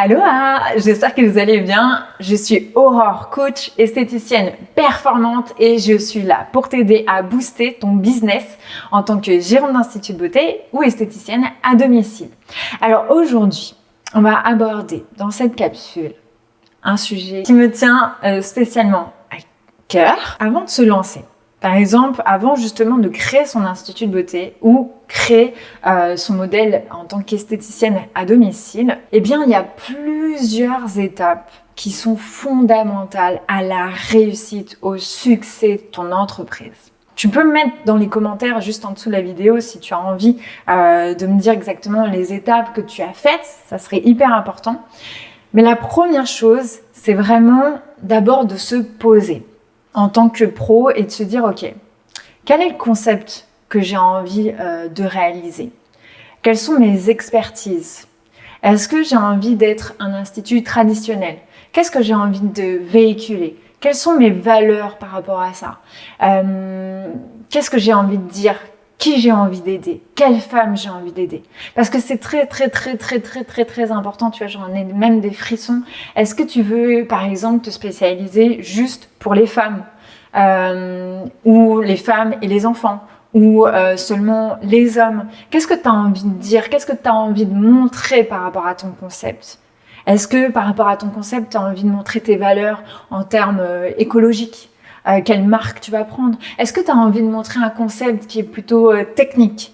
Aloha, j'espère que vous allez bien. Je suis Aurore, coach esthéticienne performante et je suis là pour t'aider à booster ton business en tant que gérante d'institut de beauté ou esthéticienne à domicile. Alors aujourd'hui, on va aborder dans cette capsule un sujet qui me tient spécialement à cœur avant de se lancer. Par exemple, avant justement de créer son institut de beauté ou créer son modèle en tant qu'esthéticienne à domicile, eh bien, il y a plusieurs étapes qui sont fondamentales à la réussite, au succès de ton entreprise. Tu peux me mettre dans les commentaires juste en dessous de la vidéo si tu as envie de me dire exactement les étapes que tu as faites, ça serait hyper important. Mais la première chose, c'est vraiment d'abord de se poser en tant que pro et de se dire, ok, quel est le concept que j'ai envie de réaliser? Quelles sont mes expertises? Est-ce que j'ai envie d'être un institut traditionnel? Qu'est-ce que j'ai envie de véhiculer? Quelles sont mes valeurs par rapport à ça? Qu'est-ce que j'ai envie de dire? Qui j'ai envie d'aider? Quelle femme j'ai envie d'aider? Parce que c'est très important, tu vois, j'en ai même des frissons. Est-ce que tu veux, par exemple, te spécialiser juste pour les femmes ou les femmes et les enfants ou seulement les hommes? Qu'est-ce que tu as envie de dire? Qu'est-ce que tu as envie de montrer par rapport à ton concept? Est-ce que par rapport à ton concept, tu as envie de montrer tes valeurs en termes écologiques? Quelle marque tu vas prendre? Est-ce que tu as envie de montrer un concept qui est plutôt technique,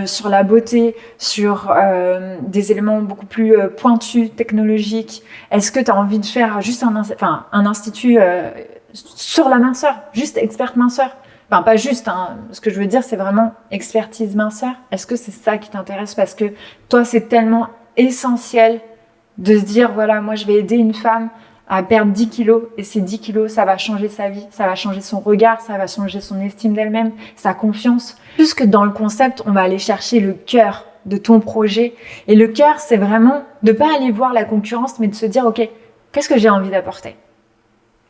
sur la beauté, sur des éléments beaucoup plus pointus, technologiques? Est-ce que tu as envie de faire juste un institut sur la minceur, juste experte minceur? Enfin, pas juste, hein. Ce que je veux dire, c'est vraiment expertise minceur. Est-ce que c'est ça qui t'intéresse? Parce que toi, c'est tellement essentiel de se dire, voilà, moi, je vais aider une femme à perdre 10 kilos, et ces 10 kilos, ça va changer sa vie, ça va changer son regard, ça va changer son estime d'elle-même, sa confiance. Plus que dans le concept, on va aller chercher le cœur de ton projet. Et le cœur, c'est vraiment de pas aller voir la concurrence, mais de se dire, ok, qu'est-ce que j'ai envie d'apporter?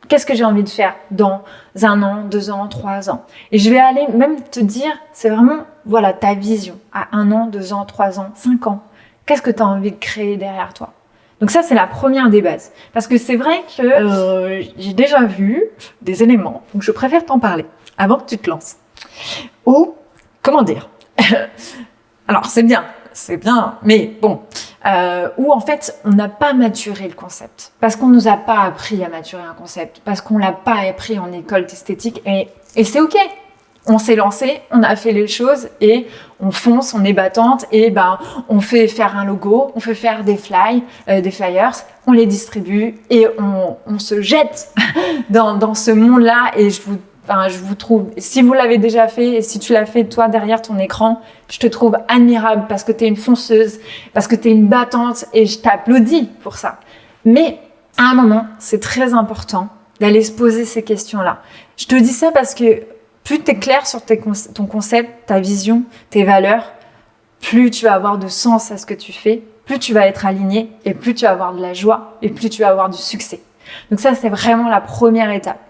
Qu'est-ce que j'ai envie de faire dans 1 an, 2 ans, 3 ans? Et je vais aller même te dire, c'est vraiment, voilà, ta vision à 1 an, 2 ans, 3 ans, 5 ans. Qu'est-ce que tu as envie de créer derrière toi? Donc ça, c'est la première des bases. Parce que c'est vrai que j'ai déjà vu des éléments, donc je préfère t'en parler avant que tu te lances. Ou, comment dire? Alors, c'est bien, mais bon, où en fait, on n'a pas maturé le concept. Parce qu'on nous a pas appris à maturer un concept. Parce qu'on l'a pas appris en école d'esthétique. Et c'est ok. On s'est lancé, on a fait les choses et on fonce, on est battante et ben on fait faire un logo, on fait faire des flyers, on les distribue et on se jette dans ce monde-là. Et je vous trouve, si vous l'avez déjà fait et si tu l'as fait toi derrière ton écran, je te trouve admirable parce que tu es une fonceuse, parce que tu es une battante et je t'applaudis pour ça. Mais à un moment, c'est très important d'aller se poser ces questions-là. Je te dis ça parce que plus tu es clair sur ton concept, ta vision, tes valeurs, plus tu vas avoir de sens à ce que tu fais, plus tu vas être aligné et plus tu vas avoir de la joie et plus tu vas avoir du succès. Donc ça, c'est vraiment la première étape.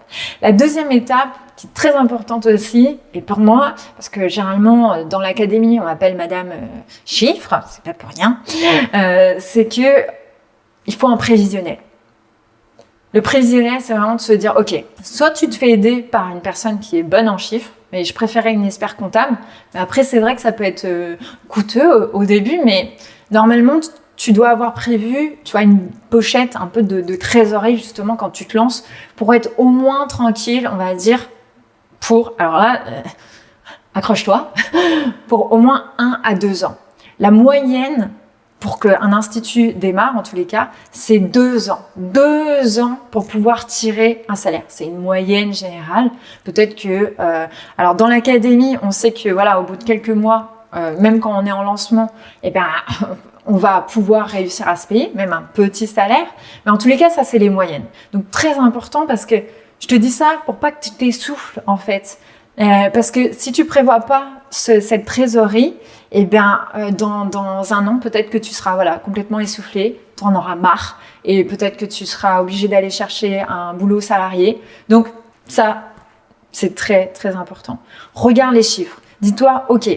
La deuxième étape, qui est très importante aussi, et pour moi, parce que généralement, dans l'académie, on m'appelle Madame Chiffre, c'est pas pour rien, c'est que il faut un prévisionnel. Le prévisionnel, c'est vraiment de se dire, ok, soit tu te fais aider par une personne qui est bonne en chiffres, mais je préférais une expert comptable. Mais après, c'est vrai que ça peut être coûteux au début, mais normalement, tu dois avoir prévu, tu vois, une pochette un peu de trésorerie, justement, quand tu te lances, pour être au moins tranquille, on va dire, alors là, accroche-toi, pour au moins 1 à 2 ans. La moyenne pour qu'un institut démarre, en tous les cas, c'est 2 ans. 2 ans pour pouvoir tirer un salaire. C'est une moyenne générale. Peut-être que, alors dans l'académie, on sait que voilà, au bout de quelques mois, même quand on est en lancement, eh ben, on va pouvoir réussir à se payer, même un petit salaire. Mais en tous les cas, ça c'est les moyennes. Donc très important parce que je te dis ça pour pas que tu t'essouffles en fait. Parce que si tu prévois pas cette trésorerie, eh bien, dans 1 an, peut-être que tu seras complètement essoufflé, tu en auras marre, et peut-être que tu seras obligé d'aller chercher un boulot salarié. Donc ça, c'est très très important. Regarde les chiffres. Dis-toi, ok,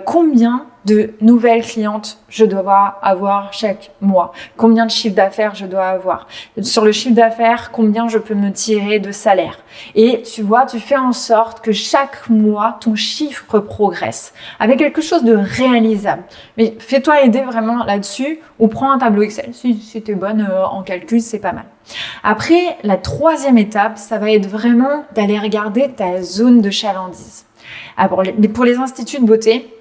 combien de nouvelles clientes je dois avoir chaque mois? Combien de chiffre d'affaires je dois avoir? Sur le chiffre d'affaires, combien je peux me tirer de salaire? Et tu vois, tu fais en sorte que chaque mois, ton chiffre progresse avec quelque chose de réalisable. Mais fais-toi aider vraiment là-dessus ou prends un tableau Excel. Si tu es bonne en calcul, c'est pas mal. Après, la troisième étape, ça va être vraiment d'aller regarder ta zone de chalandise. Alors, pour les instituts de beauté,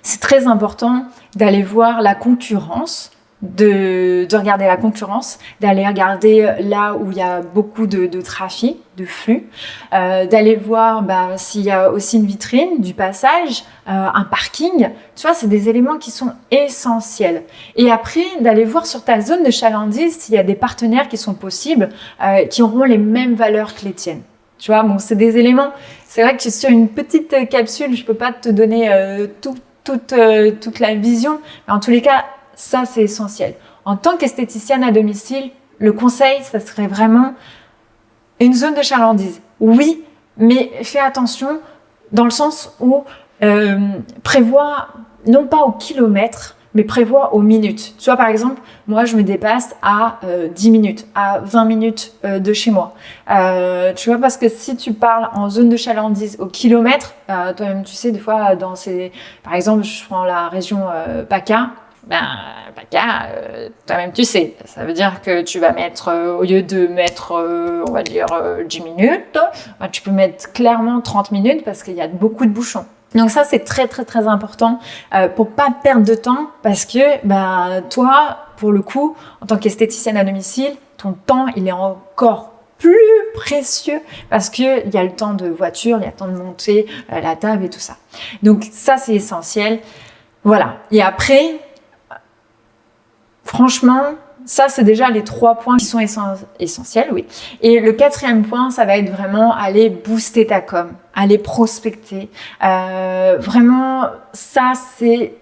c'est très important d'aller voir la concurrence, de regarder la concurrence, d'aller regarder là où il y a beaucoup de trafic, de flux, d'aller voir s'il y a aussi une vitrine, du passage, un parking. Tu vois, c'est des éléments qui sont essentiels. Et après, d'aller voir sur ta zone de chalandise s'il y a des partenaires qui sont possibles, qui auront les mêmes valeurs que les tiennes. Tu vois, bon, c'est des éléments. C'est vrai que sur une petite capsule, je peux pas te donner toute la vision, mais en tous les cas, ça c'est essentiel. En tant qu'esthéticienne à domicile, le conseil, ça serait vraiment une zone de chalandise. Oui, mais fais attention dans le sens où prévois non pas au kilomètre, mais prévois aux minutes. Tu vois, par exemple, moi, je me dépasse à 10 minutes, à 20 minutes de chez moi. Tu vois, parce que si tu parles en zone de chalandise au kilomètre, toi-même, tu sais, des fois, par exemple, je prends la région PACA, PACA, toi-même, tu sais, ça veut dire que tu vas mettre, au lieu de mettre, on va dire, 10 minutes, tu peux mettre clairement 30 minutes parce qu'il y a beaucoup de bouchons. Donc ça, c'est très, très, très important pour pas perdre de temps parce que toi, pour le coup, en tant qu'esthéticienne à domicile, ton temps, il est encore plus précieux parce que il y a le temps de voiture, il y a le temps de monter la table et tout ça. Donc ça, c'est essentiel. Voilà. Et après, franchement, ça, c'est déjà les 3 points qui sont essentiels, oui. Et le 4e point, ça va être vraiment aller booster ta com, aller prospecter. Vraiment, ça, c'est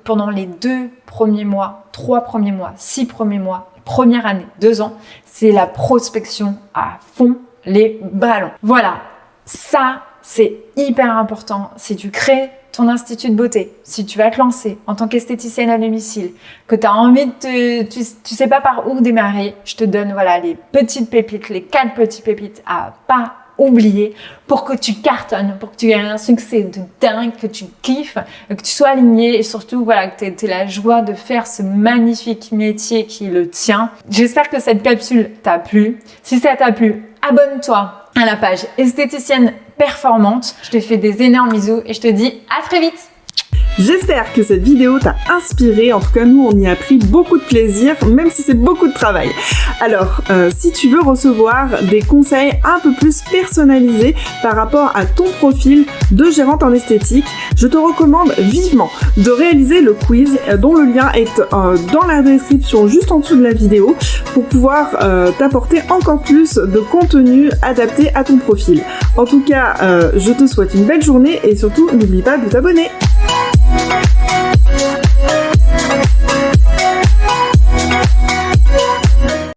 pendant les 2 premiers mois, 3 premiers mois, 6 premiers mois, première année, 2 ans, c'est la prospection à fond, les ballons. Voilà, ça, c'est hyper important. Si tu crées ton institut de beauté, si tu vas te lancer en tant qu'esthéticienne à domicile, que tu as envie de tu sais pas par où démarrer, je te donne les petites pépites, les 4 petites pépites à pas oublier pour que tu cartonnes, pour que tu aies un succès de dingue, que tu kiffes, que tu sois aligné et surtout que tu aies la joie de faire ce magnifique métier qui est le tien. J'espère que cette capsule t'a plu. Si ça t'a plu, abonne-toi à la page esthéticienne performante. Je te fais des énormes bisous et je te dis à très vite. J'espère que cette vidéo t'a inspiré. En tout cas, nous, on y a pris beaucoup de plaisir, même si c'est beaucoup de travail. Alors, si tu veux recevoir des conseils un peu plus personnalisés par rapport à ton profil de gérante en esthétique, je te recommande vivement de réaliser le quiz dont le lien est dans la description juste en dessous de la vidéo pour pouvoir t'apporter encore plus de contenu adapté à ton profil. En tout cas, je te souhaite une belle journée et surtout, n'oublie pas de t'abonner.